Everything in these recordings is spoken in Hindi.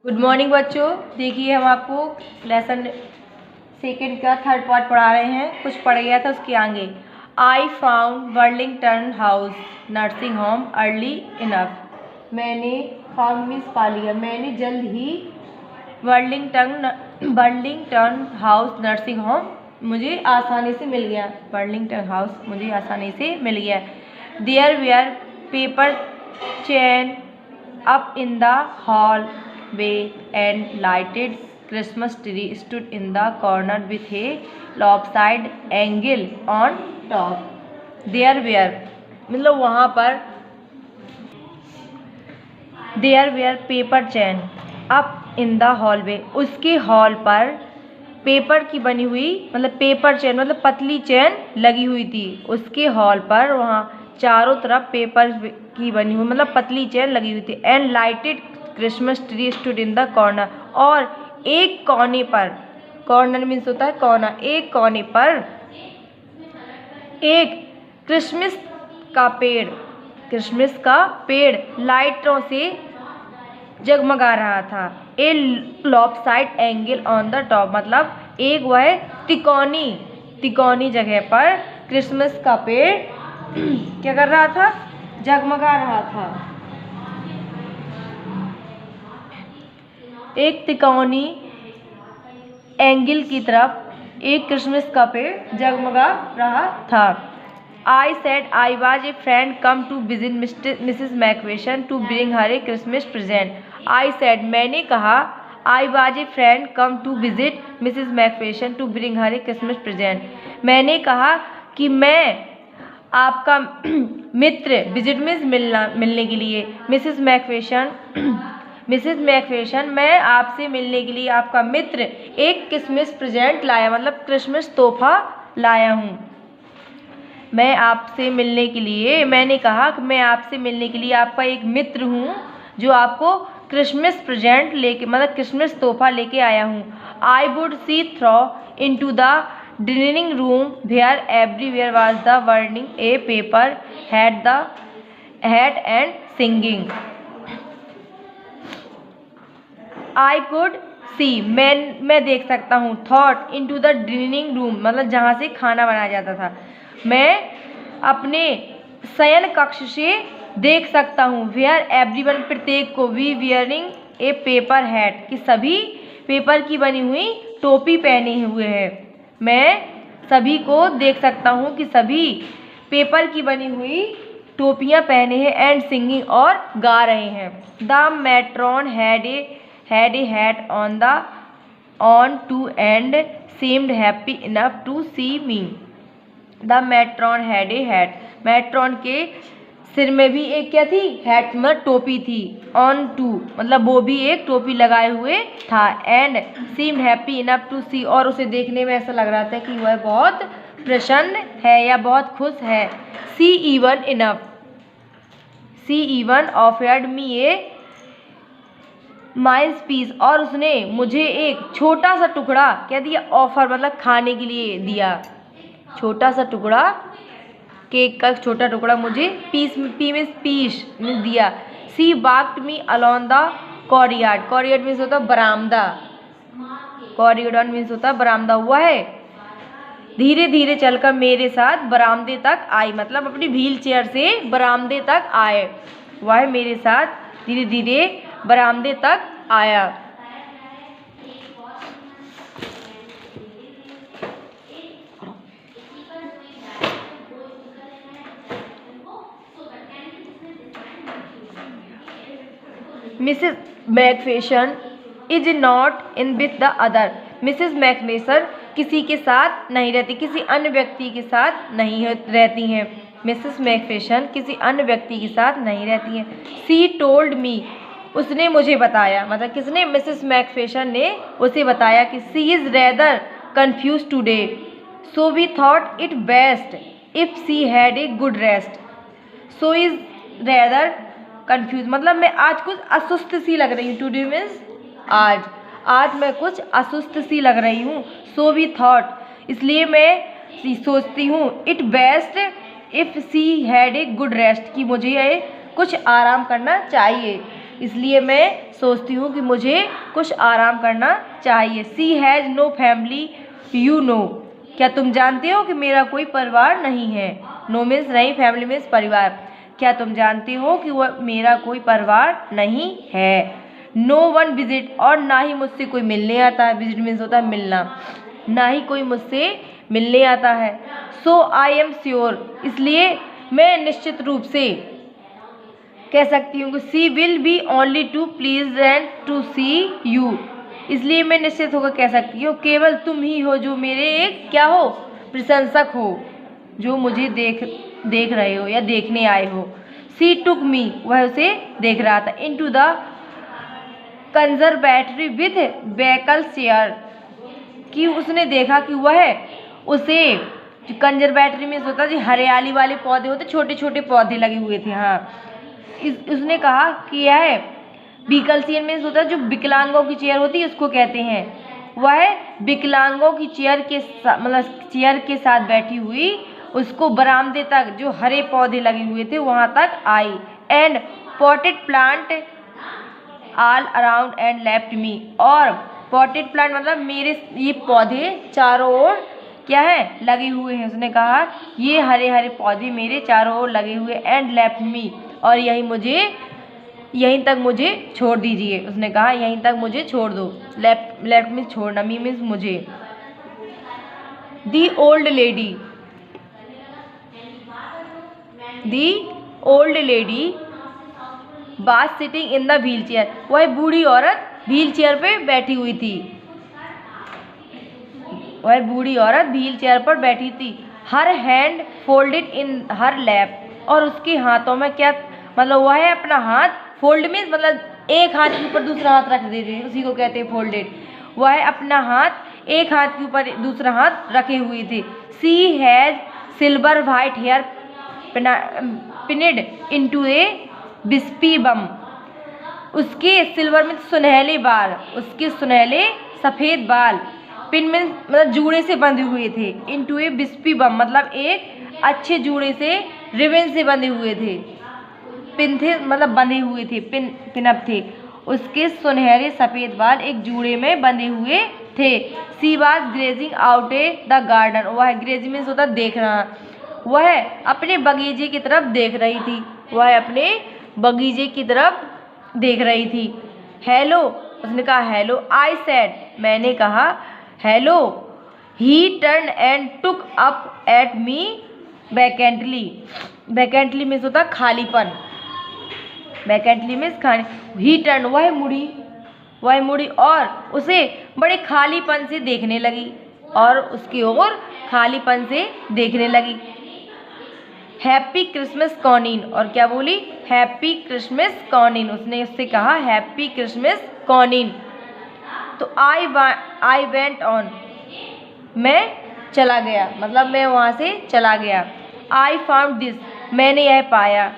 गुड मॉर्निंग बच्चों। देखिए हम आपको लेसन सेकेंड का थर्ड पार्ट पढ़ा रहे हैं। कुछ पढ़ गया था उसके आगे। I found Worlington house nursing home early enough. मैंने फाउंड मीन्स पा लिया। मैंने जल्द ही वर्लिंगटन हाउस नर्सिंग होम मुझे आसानी से मिल गया। वर्लिंगटन हाउस मुझे आसानी से मिल गया। There were paper chain up in the hallway and lighted Christmas tree stood in the corner with a lopsided angle on top. There were मतलब वहाँ पर there were paper chain up in the hallway, उसके हॉल पर पेपर की बनी हुई मतलब पेपर चेन मतलब पतली चेन लगी हुई थी। उसके हॉल पर वहाँ चारों तरफ पेपर की बनी हुई मतलब पतली चेन लगी हुई थी। And lighted Christmas tree stood in the corner, और एक कोने पर, कॉर्नर मीन्स होता है कोना, एक कोने पर एक क्रिसमस का पेड़ लाइटों से जगमगा रहा था। ए लॉपसाइड एंगल ऑन द टॉप मतलब एक वह तिकोनी जगह पर क्रिसमस का पेड़ क्या कर रहा था, जगमगा रहा था। एक तिकोनी एंगल की तरफ एक क्रिसमस का पेड़ जगमगा रहा था। I said I was a friend come to visit Mrs. McPherson to bring her a Christmas present. I said मैंने कहा I was a friend come to visit Mrs. McPherson to bring her a Christmas present. मैंने कहा कि मैं आपका मित्र विजिट मीन्स मिलने के लिए मिसेस मैकफेशन मैं आपसे मिलने के लिए आपका मित्र एक क्रिसमस प्रेजेंट लाया मतलब क्रिसमस तोहफा लाया हूँ। मैं आपसे मिलने के लिए, मैंने कहा कि मैं आपसे मिलने के लिए आपका एक मित्र हूँ जो आपको क्रिसमस प्रेजेंट लेके मतलब क्रिसमस तोहफा लेके आया हूँ। I would see through into the dining room where everywhere was the burning a paper hat and singing. I could see मैं देख सकता हूँ। Thought into the dining room मतलब जहाँ से खाना बनाया जाता था। मैं अपने शयन कक्ष से देख सकता हूँ। वेयर एवरीवन प्रत्येक को, we wearing a paper hat कि सभी पेपर की बनी हुई टोपी पहने हुए हैं। मैं सभी को देख सकता हूँ कि सभी पेपर की बनी हुई टोपियाँ पहने हैं। एंड सिंगिंग और गा रहे हैं। The matron had a hat on too and seemed happy enough to see me. The matron had a hat, matron के सिर में भी एक क्या थी, हैट मतलब टोपी थी। ऑन टू मतलब वो भी एक टोपी लगाए हुए था। And seemed happy enough to see और उसे देखने में ऐसा लग रहा था कि वह बहुत प्रसन्न है या बहुत खुश है। सी इवन ऑफर्ड मी ए माइस पीस और उसने मुझे एक छोटा सा टुकड़ा क्या दिया, ऑफर मतलब खाने के लिए दिया। छोटा सा टुकड़ा, केक का छोटा टुकड़ा मुझे पीस में दिया। She walked me along the corridor means होता है बरामदा, कॉरिडोर मीन्स होता है बरामदा। वह धीरे धीरे चलकर मेरे साथ बरामदे तक आई मतलब अपनी व्हील चेयर से बरामदे तक आए। वह मेरे साथ धीरे धीरे बरामदे तक आया। Mrs McFashion is not in with the other. Mrs McFashion किसी के साथ नहीं रहती, किसी अन्य व्यक्ति के साथ नहीं रहती हैं। मिसेस मैकफेशन किसी अन्य व्यक्ति के साथ नहीं रहती हैं। सी टोल्ड मी उसने मुझे बताया मतलब किसने, मिसेस मैकफेशन ने उसे बताया कि she is rather confuse today so we thought it best if she had a good rest. So is rather confuse मतलब मैं आज कुछ असुस्त सी लग रही हूँ। टुडे मीन्स आज मैं कुछ असुस्त सी लग रही हूँ। सो वी थॉट इसलिए मैं सोचती हूँ, it best if she had a good rest कि मुझे ये कुछ आराम करना चाहिए। इसलिए मैं सोचती हूँ कि मुझे कुछ आराम करना चाहिए। She has no family you know, क्या तुम जानते हो कि मेरा कोई परिवार नहीं है। नो मीन्स नहीं, फैमिली मीन्स परिवार। क्या तुम जानते हो कि वह मेरा कोई परिवार नहीं है। नो वन विजिट, और ना ही मुझसे कोई मिलने आता है। विजिट मीन्स होता है मिलना, ना ही कोई मुझसे मिलने आता है। सो आई एम श्योर, इसलिए मैं निश्चित रूप से कह सकती हूँ कि she will be only too please and to see you, इसलिए मैं निश्चित होकर कह सकती हूँ केवल तुम ही हो जो मेरे एक क्या हो, प्रशंसक हो, जो मुझे देख रहे हो या देखने आए हो। सी टुक मी, वह उसे देख रहा था। इनटू द कंजर्वेटरी विथ बेकल चेयर, कि उसने देखा कि वह उसे, जो कंजर्वेटरी में होता है जो हरियाली वाले पौधे होते, छोटे छोटे पौधे लगे हुए थे, हाँ, उसने कहा कि यह व्हीकल चेयर में होता है जो विकलांगों की चेयर होती है उसको कहते हैं। वह विकलांगों की चेयर के मतलब चेयर के साथ बैठी हुई उसको बरामदे तक जो हरे पौधे लगे हुए थे वहाँ तक आई। And potted plant all around and left me, और पॉटेड प्लांट मतलब मेरे ये पौधे चारों ओर क्या है, लगे हुए हैं। उसने कहा ये हरे हरे पौधे मेरे चारों ओर लगे हुए, एंड लेफ्ट मी, और यहीं तक मुझे छोड़ दीजिए। उसने कहा यहीं तक मुझे छोड़ दो। लेफ्ट मीन्स छोड़ना, मी मीन्स मुझे। The old lady was sitting in the wheel chair, वह बूढ़ी औरत व्हील चेयर पे बैठी हुई थी। वह बूढ़ी औरत व्हील चेयर पर बैठी थी। हर हैंड फोल्डेड इन हर लैप, और उसके हाथों में क्या मतलब वह अपना हाथ फोल्ड में मतलब एक हाथ के ऊपर दूसरा हाथ रख देते हैं, उसी को कहते हैं फोल्डेड। वह अपना हाथ एक हाथ के ऊपर दूसरा हाथ रखे हुए थे। She has silver white hair pinned into a wispy bun, उसके सिल्वर में सुनहले बाल, उसके सुनहले सफ़ेद बाल पिन में मतलब जूड़े से बंधे हुए थे। इनटू ए बिस्पी बम मतलब एक अच्छे जूड़े से, रिबन से बंधे हुए थे। पिन थे मतलब बंधे हुए थे, पिनअप थे। उसके सुनहरे सफ़ेद बाल एक जूड़े में बंधे हुए थे। She was grazing out A the garden, वह ग्रेजिंग मीन्स होता देख रहा, वह अपने बगीचे की तरफ देख रही थी। वह अपने बगीचे की तरफ देख रही थी। हेलो, उसने कहा हेलो। आई सेड, मैंने कहा hello. He turn and took up at me vacantly, vacantly means होता खालीपन, वैकेंटली मीन्स खाली। ही टर्न वह मुड़ी और उसे बड़े खालीपन से देखने लगी, और उसकी ओर खालीपन से देखने लगी। हैप्पी क्रिसमस कॉनिन, और क्या बोली, हैप्पी क्रिसमस कॉनिन, उसने उससे कहा हैप्पी क्रिसमस कॉनिन। तो आई वेंट ऑन, मैं चला गया, मतलब मैं वहाँ से चला गया। आई फाउंड दिस, मैंने यह पाया।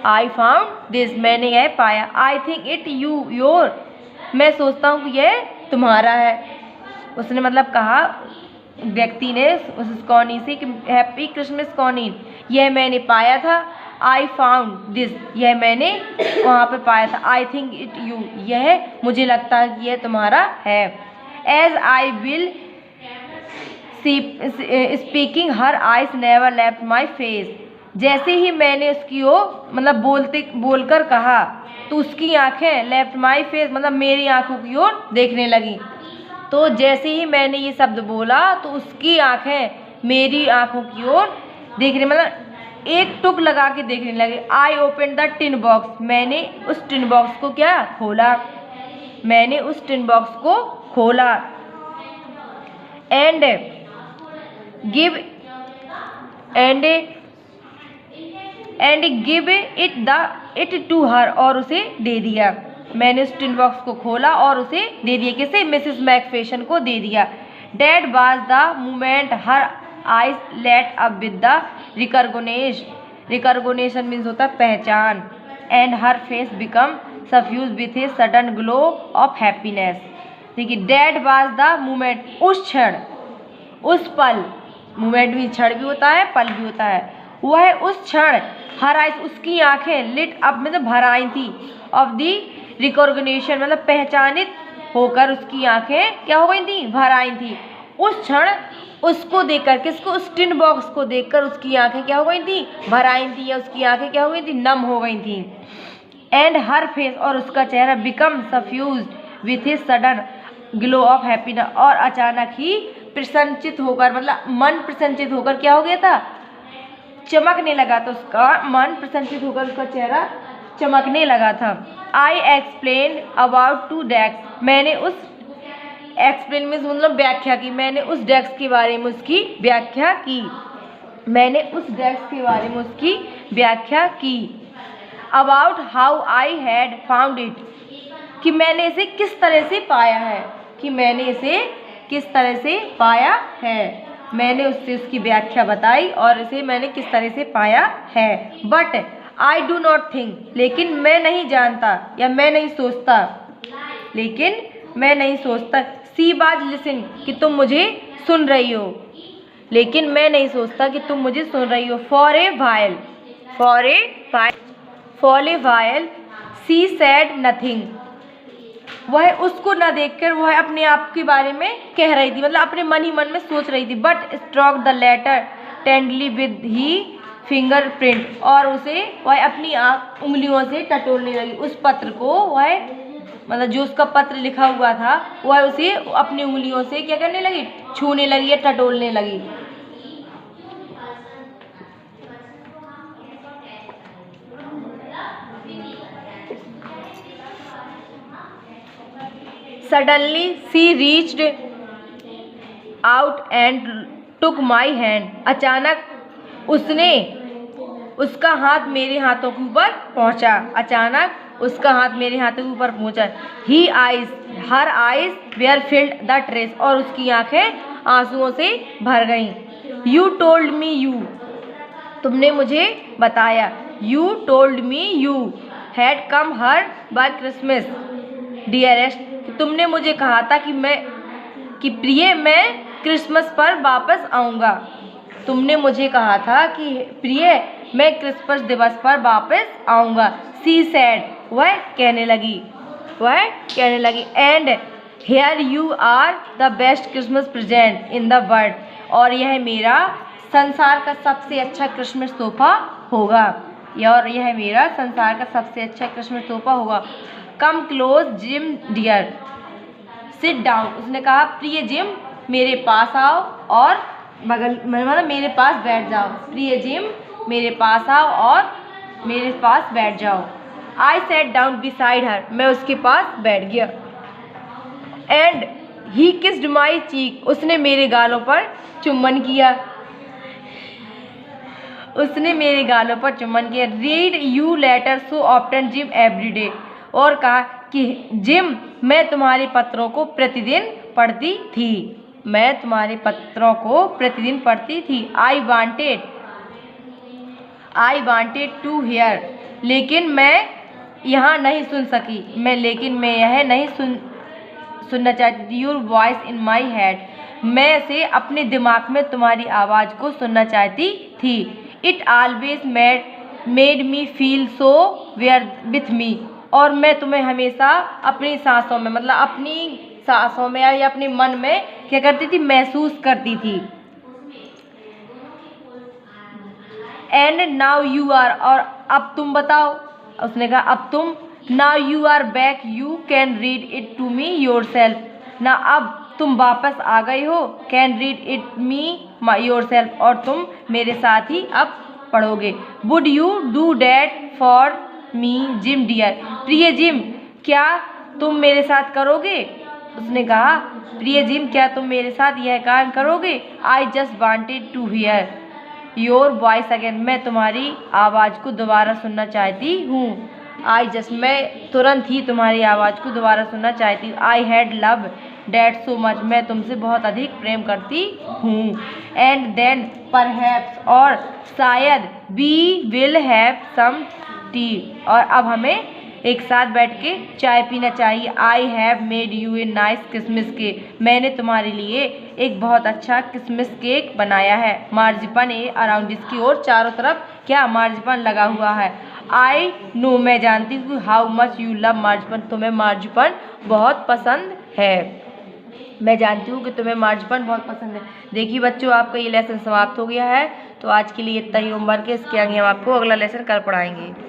आई फाउंड दिस, मैंने यह पाया। आई थिंक इट योर, मैं सोचता हूँ कि यह तुम्हारा है। उसने मतलब कहा व्यक्ति ने उस कॉनी से कि हैप्पी क्रिसमस कॉनिन, यह मैंने पाया था। आई फाउंड दिस, यह मैंने वहाँ पे पाया था। आई थिंक इट यू, यह मुझे लगता है कि यह तुम्हारा है। As I will speaking her eyes never left my face, जैसे ही मैंने उसकी ओर मतलब बोलकर कहा तो उसकी आंखें लेफ्ट माई फेस मतलब मेरी आंखों की ओर देखने लगी। तो जैसे ही मैंने ये शब्द बोला तो उसकी आंखें मेरी आंखों की ओर देखने मतलब एक टुक लगा के देखने लगे। I open the tin box, मैंने उस टिन बॉक्स को क्या खोला, मैंने उस टिन बॉक्स को खोला। And give it to her, और उसे दे दिया। मैंने उस टिन बॉक्स को खोला और उसे दे दिया। किसे, मिसेस मैकफेशन को दे दिया। That was the moment her eyes lit up with the recognition means होता है पहचान। And her face become suffuse with a sudden glow of happiness. देखिए, डेट वाज द मोमेंट, उस क्षण, उस पल, मोमेंट भी क्षण भी होता है, पल भी होता है। वह उस क्षण, हर आइज उसकी आंखें लिट अप मतलब भर आई थी, ऑफ दी रिकॉग्निशन मतलब पहचानित होकर उसकी आंखें क्या हो गई थी, भर आई थी। उस क्षण उसको देखकर, किसको, उस टिन बॉक्स को देखकर उसकी आंखें क्या हो गई थी, भर आई थी, या उसकी आंखें क्या हो गई थी, नम हो गई थी। एंड हर फेस, और उसका चेहरा, become suffused with a sudden glow of happiness, और अचानक ही प्रसन्नचित होकर, मतलब मन प्रसन्नचित होकर क्या हो गया था, चमकने लगा था। उसका मन प्रसन्नचित होकर उसका चेहरा चमकने लगा था। I explain about to desk, मैंने उस एक्सप्लेन में मतलब व्याख्या की, मैंने उस डेस्क के बारे में उसकी व्याख्या की, मैंने उस डेस्क के बारे में उसकी व्याख्या की। About how I had found it, कि मैंने इसे किस तरह से पाया है, कि मैंने इसे किस तरह से पाया है, मैंने उससे उसकी व्याख्या बताई और इसे मैंने किस तरह से पाया है। But I do not think, लेकिन मैं नहीं जानता या मैं नहीं सोचता, लेकिन मैं नहीं सोचता। सी वाज लिसन, कि तुम मुझे सुन रही हो, लेकिन मैं नहीं सोचता कि तुम मुझे सुन रही हो। For a while she said nothing, वह उसको न देखकर वह अपने आप के बारे में कह रही थी, मतलब अपने मन ही मन में सोच रही थी। But stroke the letter tenderly with he fingerprint, और उसे वह अपनी उंगलियों से टटोलने लगी। उस पत्र को वह, मतलब जो उसका पत्र लिखा हुआ था, वह उसे अपनी उंगलियों से क्या करने लगी, छूने लगी या टटोलने लगी। Suddenly she reached out and took my hand, अचानक उसने उसका हाथ मेरे हाथों के ऊपर पहुंचा, अचानक उसका हाथ मेरे हाथों के ऊपर पहुंचा। Her eyes were filled the tears, और उसकी आंखें आंसुओं से भर गईं। यू टोल्ड मी, यू तुमने मुझे बताया, you told me you had come her by Christmas dearest, तुमने मुझे कहा था कि प्रिय मैं क्रिसमस पर वापस आऊँगा। तुमने मुझे कहा था कि प्रिय मैं क्रिसमस दिवस पर वापस आऊँगा। सी सैड, वह कहने लगी and here you are the best Christmas present in the world, और यह मेरा संसार का सबसे अच्छा क्रिसमस तोहफा होगा, और यह मेरा संसार का सबसे अच्छा क्रिसमस तोहफा होगा। Come close Jim dear, sit down, उसने कहा प्रिय जिम मेरे पास आओ और मतलब मेरे पास बैठ जाओ। प्रिय जिम मेरे पास आओ और मेरे पास बैठ जाओ। I sat down beside her, मैं उसके पास बैठ गया। एंड ही किस्ड माई चीक, उसने मेरे गालों पर चुम्बन किया, उसने मेरे गालों पर चुम्बन किया। Read you later so often gym every day, और कहा कि जिम मैं तुम्हारे पत्रों को प्रतिदिन पढ़ती थी, मैं तुम्हारे पत्रों को प्रतिदिन पढ़ती थी। आई वांटेड टू हियर, लेकिन मैं यहाँ नहीं सुन सकी, लेकिन मैं यह नहीं सुनना चाहती थी। Your voice in my head, मैं से अपने दिमाग में तुम्हारी आवाज़ को सुनना चाहती थी। It always made me feel so where with me, और मैं तुम्हें हमेशा अपनी सांसों में, मतलब अपनी सांसों में या अपने मन में क्या करती थी, महसूस करती थी। एंड नाउ यू आर, और अब तुम बताओ, उसने कहा अब तुम, now you are back you can read it to me yourself, ना अब तुम वापस आ गई हो, can read it me yourself, और तुम मेरे साथ ही अब पढ़ोगे। Would you do that for me Jim dear, प्रिय जिम क्या तुम मेरे साथ करोगे, उसने कहा प्रिय जिम क्या तुम मेरे साथ यह काम करोगे। I just wanted to hear your voice again, मैं तुम्हारी आवाज़ को दोबारा सुनना चाहती हूँ। आई जस्ट, मैं तुरंत ही तुम्हारी आवाज़ को दोबारा सुनना चाहती हूँ। I had love that so much, मैं तुमसे बहुत अधिक प्रेम करती हूँ। एंड देन परहैप्स, और शायद we will have some tea, और अब हमें एक साथ बैठ के चाय पीना चाहिए। I have made U a nice Christmas cake, मैंने तुम्हारे लिए एक बहुत अच्छा क्रिसमस केक बनाया है। मार्जिपन ए अराउंड, इसकी ओर चारों तरफ क्या मार्जिपन लगा हुआ है। आई नो, मैं जानती हूँ, हाउ मच यू लव मार्जपन, तुम्हें मार्जपन बहुत पसंद है। मैं जानती हूँ कि तुम्हें मार्जपन बहुत पसंद है। देखिए बच्चों, आपका ये लेसन समाप्त हो गया है। तो आज के लिए इतना ही होमवर्क है, इसके आगे हम आपको अगला लेसन कल पढ़ाएंगे।